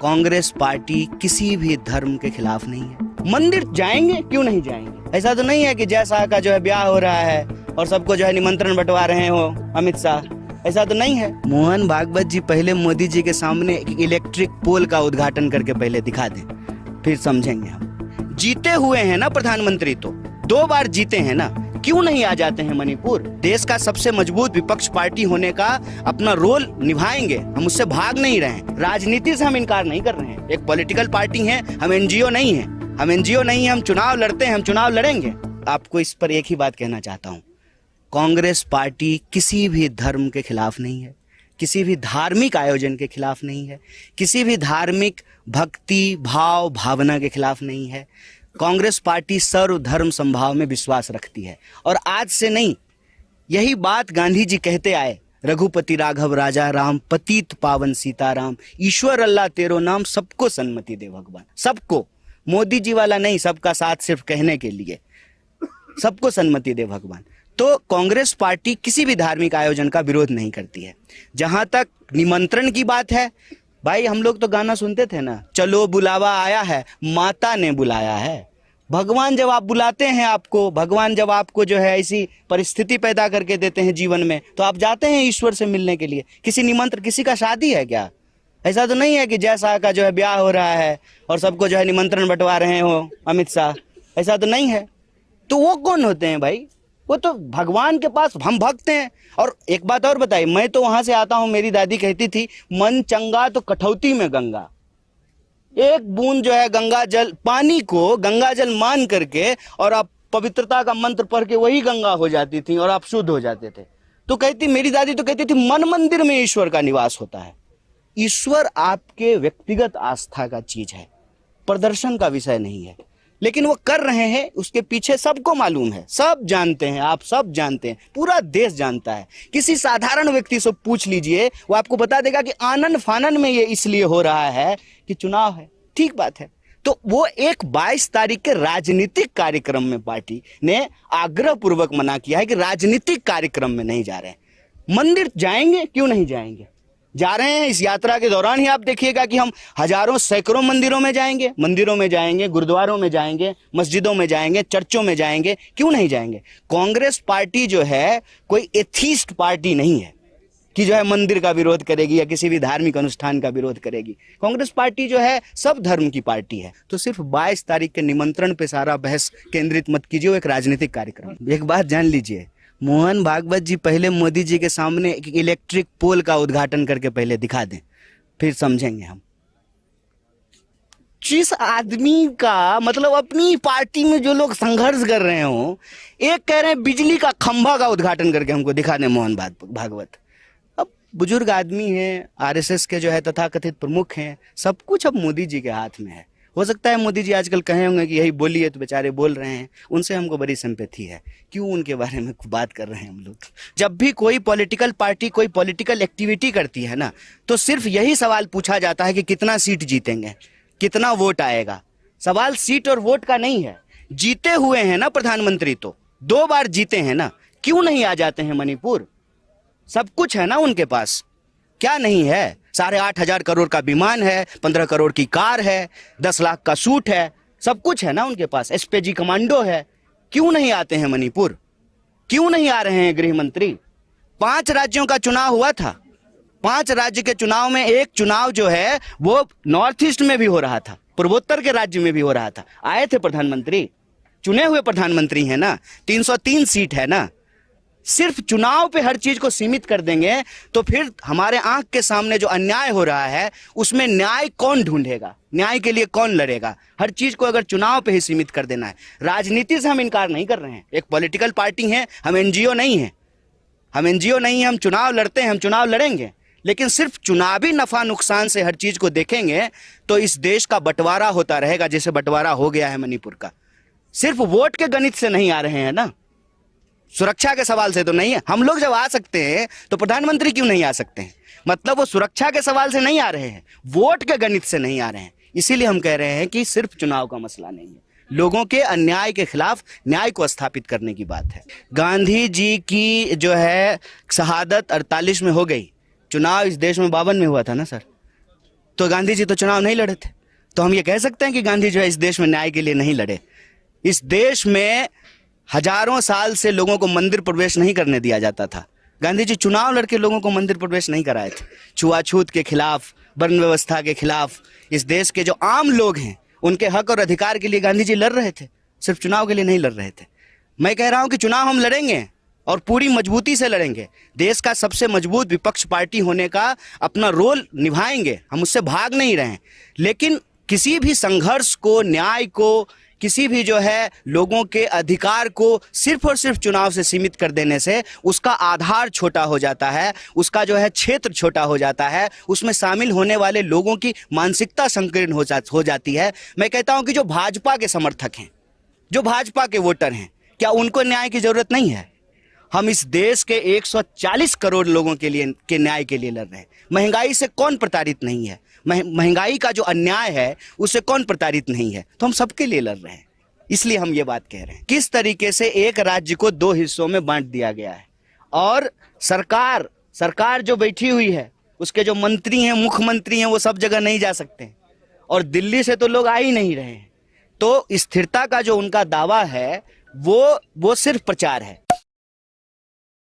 Congress party किसी भी धर्म के खिलाफ नहीं है। मंदिर जाएंगे क्यों नहीं जाएंगे? ऐसा तो नहीं है कि जय शाह का जो है ब्याह हो रहा है और सबको जो है निमंत्रण बंटवा रहे हो अमित शाह, ऐसा तो नहीं है। मोहन भागवत जी पहले मोदी जी के सामने एक इलेक्ट्रिक पोल का उद्घाटन करके पहले दिखा दें, फिर समझेंगे हम। जीते हुए हैं ना प्रधानमंत्री, तो 2 बार जीते हैं ना, क्यों नहीं आ जाते हैं मणिपुर? देश का सबसे मजबूत विपक्ष पार्टी होने का अपना रोल निभाएंगे, हम उससे भाग नहीं रहे हैं। राजनीति से हम इनकार नहीं कर रहे हैं, एक पॉलिटिकल पार्टी है, हम एनजीओ नहीं है, हम चुनाव लड़ते हैं, हम चुनाव लड़ेंगे। आपको इस पर एक ही बात कहना चाहता हूँ, कांग्रेस पार्टी किसी भी धर्म के खिलाफ नहीं है, किसी भी धार्मिक आयोजन के खिलाफ नहीं है, किसी भी धार्मिक भक्ति भाव भावना के खिलाफ नहीं है। कांग्रेस पार्टी सर्वधर्म समभाव में विश्वास रखती है और आज से नहीं, यही बात गांधी जी कहते आए, रघुपति राघव राजा राम, पतित पावन सीताराम, ईश्वर अल्लाह तेरो नाम, सबको सन्मति दे भगवान। सबको, मोदी जी वाला नहीं, सबका साथ सिर्फ कहने के लिए, सबको सन्मति दे भगवान। तो कांग्रेस पार्टी किसी भी धार्मिक आयोजन का विरोध नहीं करती है। जहां तक निमंत्रण की बात है, भाई हम लोग तो गाना सुनते थे ना, चलो बुलावा आया है, माता ने बुलाया है। भगवान जब आप बुलाते हैं आपको, भगवान जब आपको जो है ऐसी परिस्थिति पैदा करके देते हैं जीवन में, तो आप जाते हैं ईश्वर से मिलने के लिए। किसी निमंत्रण, किसी का शादी है क्या? ऐसा तो नहीं है कि जय शाह का जो है ब्याह हो रहा है और सबको जो है निमंत्रण बंटवा रहे हो अमित शाह, ऐसा तो नहीं है। तो वो कौन होते हैं भाई? वो तो भगवान के पास हम भक्त हैं। और एक बात और बताइए, मैं तो वहां से आता हूं, मेरी दादी कहती थी, मन चंगा तो कठौती में गंगा। एक बूंद जो है गंगा जल, पानी को गंगा जल मान करके और आप पवित्रता का मंत्र पढ़ के वही गंगा हो जाती थी और आप शुद्ध हो जाते थे। तो कहती, मेरी दादी तो कहती थी, मन मंदिर में ईश्वर का निवास होता है। ईश्वर आपके व्यक्तिगत आस्था का चीज है, प्रदर्शन का विषय नहीं है। लेकिन वो कर रहे हैं, उसके पीछे सबको मालूम है, सब जानते हैं, आप सब जानते हैं, पूरा देश जानता है। किसी साधारण व्यक्ति से पूछ लीजिए, वो आपको बता देगा कि आनन फानन में ये इसलिए हो रहा है कि चुनाव है। ठीक बात है। तो वो एक 22 तारीख के राजनीतिक कार्यक्रम में पार्टी ने आग्रह पूर्वक मना किया है कि राजनीतिक कार्यक्रम में नहीं जा रहे हैं। मंदिर जाएंगे क्यों नहीं जाएंगे? जा रहे हैं। इस यात्रा के दौरान ही आप देखिएगा कि हम हजारों सैकड़ों मंदिरों में जाएंगे, गुरुद्वारों में जाएंगे, मस्जिदों में जाएंगे, चर्चों में जाएंगे, क्यों नहीं जाएंगे? कांग्रेस पार्टी जो है कोई एथीस्ट पार्टी नहीं है कि जो है मंदिर का विरोध करेगी या किसी भी धार्मिक अनुष्ठान का विरोध करेगी। कांग्रेस पार्टी जो है सब धर्म की पार्टी है। तो सिर्फ 22 तारीख के निमंत्रण पे सारा बहस केंद्रित मत कीजिए, वो एक राजनीतिक कार्यक्रम। एक बात जान लीजिए, मोहन भागवत जी पहले मोदी जी के सामने एक इलेक्ट्रिक पोल का उद्घाटन करके पहले दिखा दें, फिर समझेंगे हम। जिस आदमी का मतलब अपनी पार्टी में जो लोग संघर्ष कर रहे हो, एक कह रहे हैं बिजली का खंभा का उद्घाटन करके हमको दिखा दें मोहन भागवत। अब बुजुर्ग आदमी हैं, आरएसएस के जो है तथाकथित प्रमुख हैं, सब कुछ अब मोदी जी के हाथ में है। हो सकता है मोदी जी आजकल कहे होंगे कि यही बोलिए, तो बेचारे बोल रहे हैं, उनसे हमको बड़ी सिंपैथी है। क्यों उनके बारे में बात कर रहे हैं हम लोग? जब भी कोई पॉलिटिकल पार्टी कोई पॉलिटिकल एक्टिविटी करती है ना, तो सिर्फ यही सवाल पूछा जाता है कि कितना सीट जीतेंगे, कितना वोट आएगा। सवाल सीट और वोट का नहीं है। जीते हुए हैं ना प्रधानमंत्री, तो 2 बार जीते हैं ना, क्यों नहीं आ जाते हैं मणिपुर? सब कुछ है ना उनके पास, क्या नहीं है? 8,500 करोड़ का विमान है, 15 करोड़ की कार है, 10 लाख का सूट है, सब कुछ है ना उनके पास। एसपीजी कमांडो है, क्यों नहीं आते हैं मणिपुर? क्यों नहीं आ रहे हैं गृह मंत्री? 5 राज्यों का चुनाव हुआ था। 5 राज्य के चुनाव में एक चुनाव जो है वो नॉर्थ ईस्ट में भी हो रहा था, पूर्वोत्तर के राज्य में भी हो रहा था। आए थे प्रधानमंत्री, चुने हुए प्रधानमंत्री है ना, 303 सीट है ना। सिर्फ चुनाव पे हर चीज को सीमित कर देंगे तो फिर हमारे आंख के सामने जो अन्याय हो रहा है उसमें न्याय कौन ढूंढेगा? न्याय के लिए कौन लड़ेगा? हर चीज को अगर चुनाव पे ही सीमित कर देना है। राजनीति से हम इनकार नहीं कर रहे हैं, एक पॉलिटिकल पार्टी है, हम एनजीओ नहीं है, हम चुनाव लड़ते हैं, हम चुनाव लड़ेंगे। लेकिन सिर्फ चुनावी नफा नुकसान से हर चीज को देखेंगे तो इस देश का बंटवारा होता रहेगा, जैसे बंटवारा हो गया है मणिपुर का। सिर्फ वोट के गणित से नहीं आ रहे हैं ना, सुरक्षा के सवाल से तो नहीं है। हम लोग जब आ सकते हैं तो प्रधानमंत्री क्यों नहीं आ सकते हैं? मतलब वो सुरक्षा के सवाल से नहीं आ रहे हैं, वोट के गणित से नहीं आ रहे हैं। इसीलिए हम कह रहे हैं कि सिर्फ चुनाव का मसला नहीं है, लोगों के अन्याय के खिलाफ न्याय को स्थापित करने की बात है। गांधी जी की जो है शहादत 48 में हो गई, चुनाव इस देश में 52 में हुआ था ना सर। तो गांधी जी तो चुनाव नहीं लड़े थे। तो हम ये कह सकते हैं कि गांधी जो है इस देश में न्याय के लिए नहीं लड़े। इस देश में हजारों साल से लोगों को मंदिर प्रवेश नहीं करने दिया जाता था। गांधी जी चुनाव लड़के लोगों को मंदिर प्रवेश नहीं कराए थे। छुआछूत के खिलाफ, वर्ण व्यवस्था के खिलाफ, इस देश के जो आम लोग हैं उनके हक और अधिकार के लिए गांधी जी लड़ रहे थे, सिर्फ चुनाव के लिए नहीं लड़ रहे थे। मैं कह रहा हूं कि चुनाव हम लड़ेंगे और पूरी मजबूती से लड़ेंगे। देश का सबसे मजबूत विपक्ष पार्टी होने का अपना रोल निभाएंगे, हम उससे भाग नहीं रहे हैं। लेकिन किसी भी संघर्ष को, न्याय को, किसी भी जो है लोगों के अधिकार को सिर्फ और सिर्फ चुनाव से सीमित कर देने से उसका आधार छोटा हो जाता है, उसका जो है क्षेत्र छोटा हो जाता है, उसमें शामिल होने वाले लोगों की मानसिकता संकीर्ण हो जाती है। मैं कहता हूं कि जो भाजपा के समर्थक हैं, जो भाजपा के वोटर हैं, क्या उनको न्याय की जरूरत नहीं है? हम इस देश के 140 करोड़ लोगों के लिए के न्याय के लिए लड़ रहे हैं। महंगाई से कौन प्रताड़ित नहीं है? महंगाई का जो अन्याय है उससे कौन प्रताड़ित नहीं है? तो हम सबके लिए लड़ रहे हैं, इसलिए हम ये बात कह रहे हैं। किस तरीके से एक राज्य को 2 हिस्सों में बांट दिया गया है और सरकार जो बैठी हुई है, उसके जो मंत्री हैं, मुख्यमंत्री हैं, वो सब जगह नहीं जा सकते और दिल्ली से तो लोग आ ही नहीं रहे हैं। तो स्थिरता का जो उनका दावा है वो सिर्फ प्रचार है।